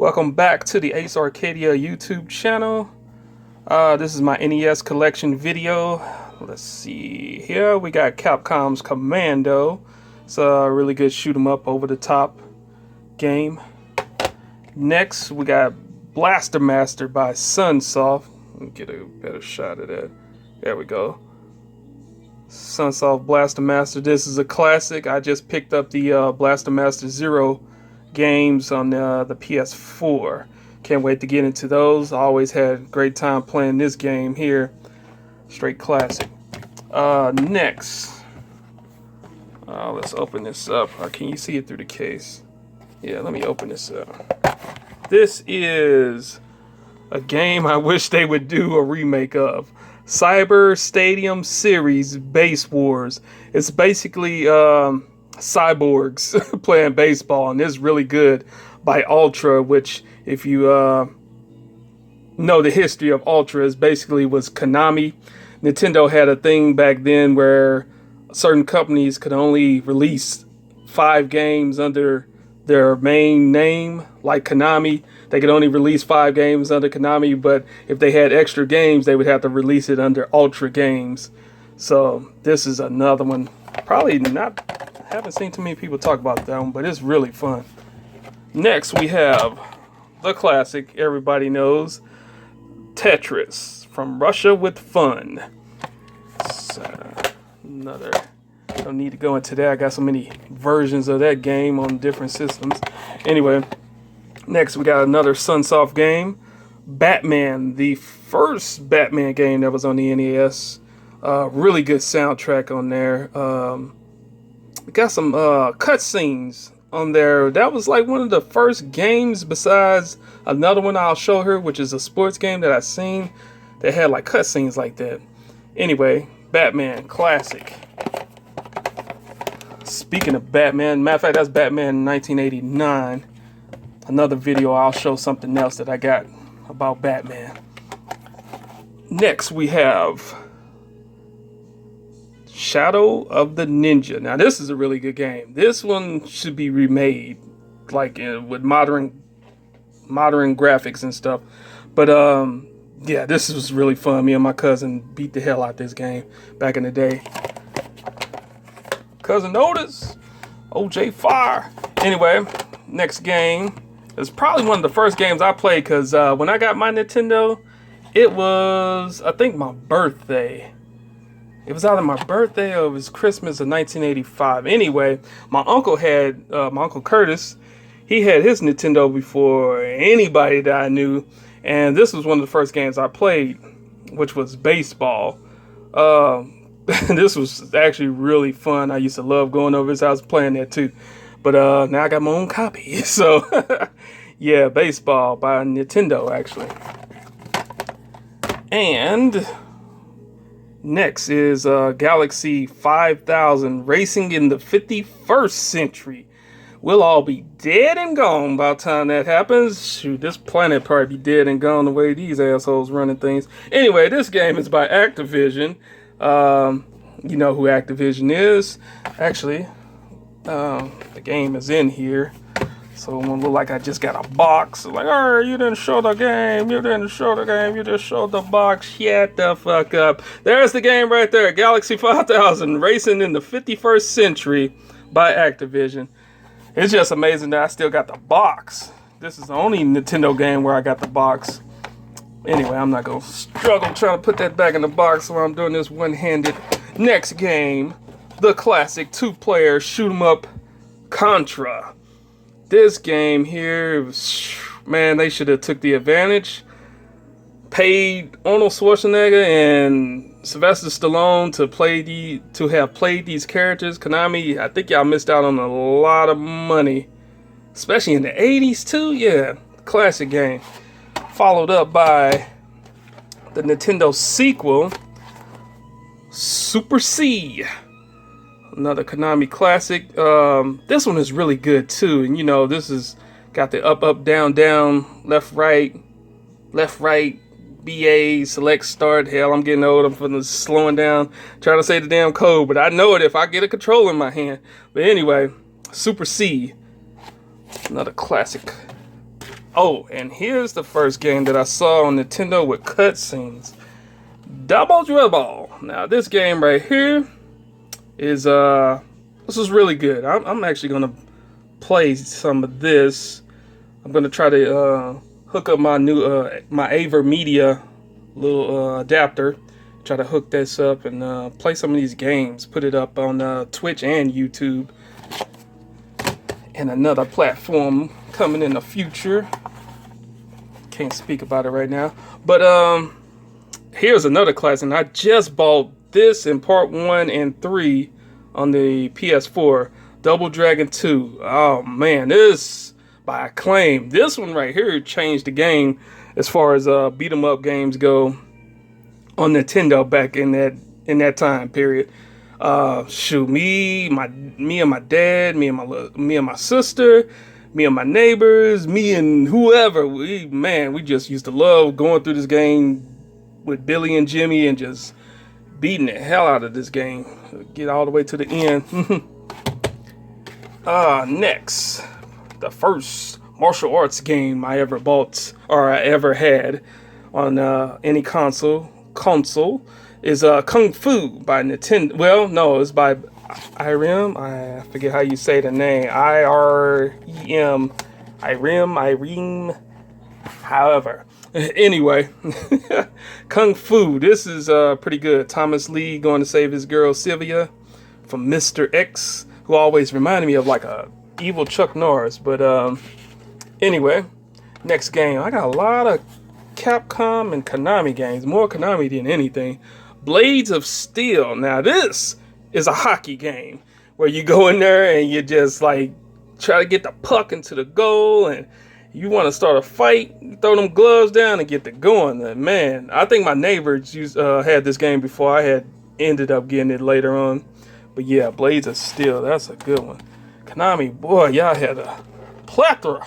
Welcome back to the Ace Arcadia YouTube channel. This is my NES Collection video. Let's see here. We got Capcom's Commando. It's a really good shoot 'em up over the top game. Next, we got Blaster Master by Sunsoft. Let me get a better shot of that. There we go. Sunsoft Blaster Master. This is a classic. I just picked up the Blaster Master Zero games on the PS4. Can't wait to get into those. I always had a great time playing this game here. Straight classic. Next, let's open this up. Can you see it through the case? Yeah, let me open this up. This is a game I wish they would do a remake of. Cyber Stadium Series Base Wars. It's basically cyborgs playing baseball, and it's really good by Ultra, which if you know the history of Ultra, is basically was Konami. Nintendo had a thing back then where certain companies could only release 5 games under their main name, like Konami. They could only release 5 games under Konami, but if they had extra games, they would have to release it under Ultra Games. So this is another one. Probably not, haven't seen too many people talk about that one, but it's really fun. Next, we have the classic everybody knows, Tetris, From Russia with Fun. So, another, don't need to go into that. I got so many versions of that game on different systems. Anyway, next we got another Sunsoft game, Batman, the first Batman game that was on the NES. Really good soundtrack on there. Got some cutscenes on there. That was like one of the first games, besides another one I'll show her, which is a sports game that I've seen that had like cutscenes like that. Anyway, Batman, classic. Speaking of Batman, matter of fact, that's Batman 1989. Another video, I'll show something else that I got about Batman. Next, we have Shadow of the Ninja. Now, this is a really good game. This one should be remade, like with modern graphics and stuff. But yeah, this was really fun. Me and my cousin beat the hell out this game back in the day. Cousin Otis, OJ Fire. Anyway, next game is probably one of the first games I played, because when I got my Nintendo, it was, I think, my birthday. It was either my birthday or it was Christmas of 1985. Anyway, my uncle Curtis, he had his Nintendo before anybody that I knew. And this was one of the first games I played, which was baseball. This was actually really fun. I used to love going over his house playing that too. But now I got my own copy. So, yeah, baseball by Nintendo, actually. And next is Galaxy 5000, Racing in the 51st Century. We'll all be dead and gone by the time that happens. Shoot, this planet probably be dead and gone the way these assholes running things. Anyway, this game is by Activision. You know who Activision is. Actually, the game is in here. So it won't look like I just got a box. Like, oh, you didn't show the game. You didn't show the game. You just showed the box. Shut the fuck up. There's the game right there. Galaxy 5000, Racing in the 51st Century by Activision. It's just amazing that I still got the box. This is the only Nintendo game where I got the box. Anyway, I'm not going to struggle trying to put that back in the box while I'm doing this one-handed. Next game, the classic 2-player shoot 'em up Contra. This game here, man, they should have took the advantage. Paid Arnold Schwarzenegger and Sylvester Stallone to have played these characters. Konami, I think y'all missed out on a lot of money, especially in the 80s too. Yeah, classic game. Followed up by the Nintendo sequel, Super C. Another Konami classic. This one is really good too, and you know, this is got the up, down, down, left, right, BA, select, start. Hell, I'm getting old. I'm from slowing down, trying to say the damn code, but I know it if I get a controller in my hand. But anyway, Super C, another classic. Oh, and here's the first game that I saw on Nintendo with cutscenes. Double Dribble. Now this game right here is this is really good. I'm actually gonna play some of this. I'm gonna try to hook up my new my AverMedia little adapter. Try to hook this up and play some of these games. Put it up on Twitch and YouTube. And another platform coming in the future. Can't speak about it right now. But here's another classic. And I just bought this in part 1 and 3 on the PS4. Double Dragon 2. Oh man, this by Acclaim. This one right here changed the game as far as beat 'em up games go on Nintendo back in that time period. Shoot, me and my dad, me and my sister, me and my neighbors, me and whoever, we just used to love going through this game with Billy and Jimmy and just beating the hell out of this game. Get all the way to the end. Next, the first martial arts game I ever bought or I ever had on any console is Kung Fu by Nintendo. Well, no, it's by Irem. I forget how you say the name. IREM. Irem. However, anyway, Kung Fu. This is pretty good. Thomas Lee going to save his girl Sylvia from Mr. X, who always reminded me of like a evil Chuck Norris. But anyway, next game. I got a lot of Capcom and Konami games, more Konami than anything. Blades of Steel. Now this is a hockey game where you go in there and you just like try to get the puck into the goal, and you want to start a fight, you throw them gloves down and get the going. And man, I think my neighbors had this game before I had ended up getting it later on. But yeah, Blades of Steel, that's a good one. Konami, boy, y'all had a plethora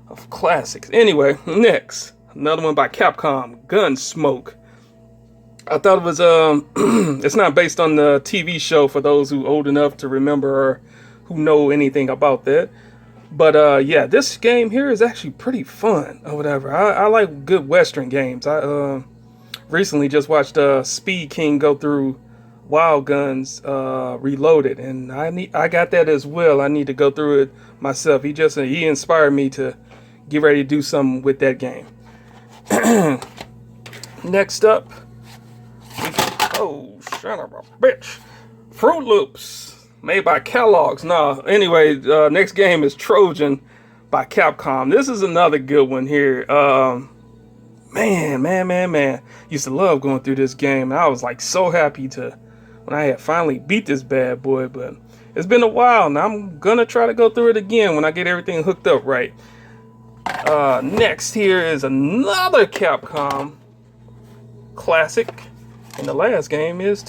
of classics. Anyway, next. Another one by Capcom, Gunsmoke. I thought it was, it's not based on the TV show for those who old enough to remember or who know anything about that. But yeah, this game here is actually pretty fun or whatever. I like good Western games. I recently just watched Speed King go through Wild Guns Reloaded, and I got that as well. I need to go through it myself. He inspired me to get ready to do something with that game. Next up, oh, son of a bitch, Fruit Loops, made by Kellogg's. Now, anyway, next game is Trojan by Capcom. This is another good one here. Man, used to love going through this game. I was like so happy when I had finally beat this bad boy, but it's been a while, and I'm gonna try to go through it again when I get everything hooked up right. Next here is another Capcom classic, and the last game is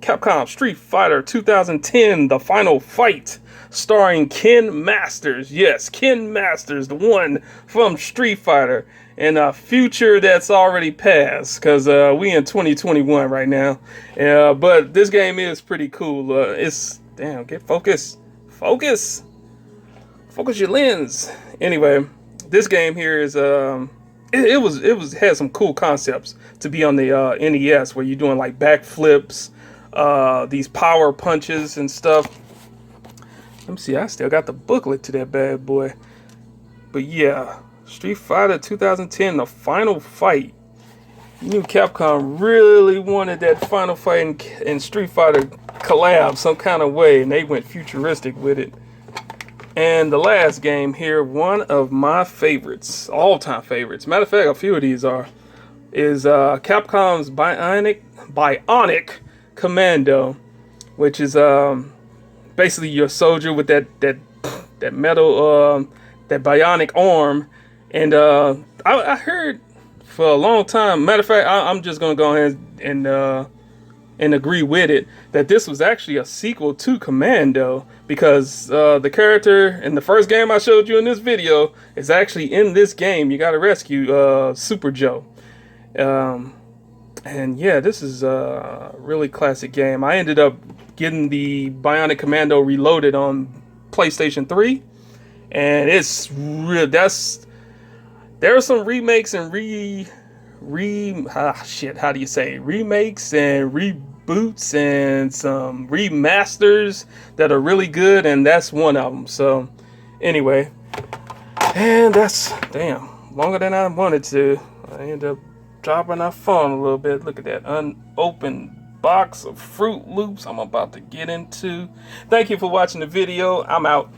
Capcom Street Fighter 2010, The Final Fight, starring Ken Masters. Yes, Ken Masters, the one from Street Fighter, in a future that's already passed, because we in 2021 right now. But this game is pretty cool. Get focus your lens. Anyway, this game here is it had some cool concepts to be on the NES, where you're doing like backflips, these power punches and stuff. Let me see, I still got the booklet to that bad boy. But yeah, Street Fighter 2010, The Final Fight. You knew Capcom really wanted that Final Fight and Street Fighter collab some kind of way, and they went futuristic with it. And the last game here, one of my favorites, all-time favorites. Matter of fact, a few of these is Capcom's Bionic Commando, which is basically your soldier with that metal, that bionic arm. And I heard for a long time. Matter of fact, I'm just gonna go ahead and agree with it, that this was actually a sequel to Commando, because the character in the first game I showed you in this video is actually in this game. You got to rescue Super Joe. And yeah, this is a really classic game. I ended up getting the Bionic Commando Reloaded on PlayStation 3, and it's real. There are some remakes and how do you say, remakes and reboots and some remasters that are really good, and that's one of them. So anyway, and that's, damn, longer than I wanted to. I ended up dropping our phone a little bit. Look at that unopened box of Fruit Loops I'm about to get into. Thank you for watching the video. I'm out.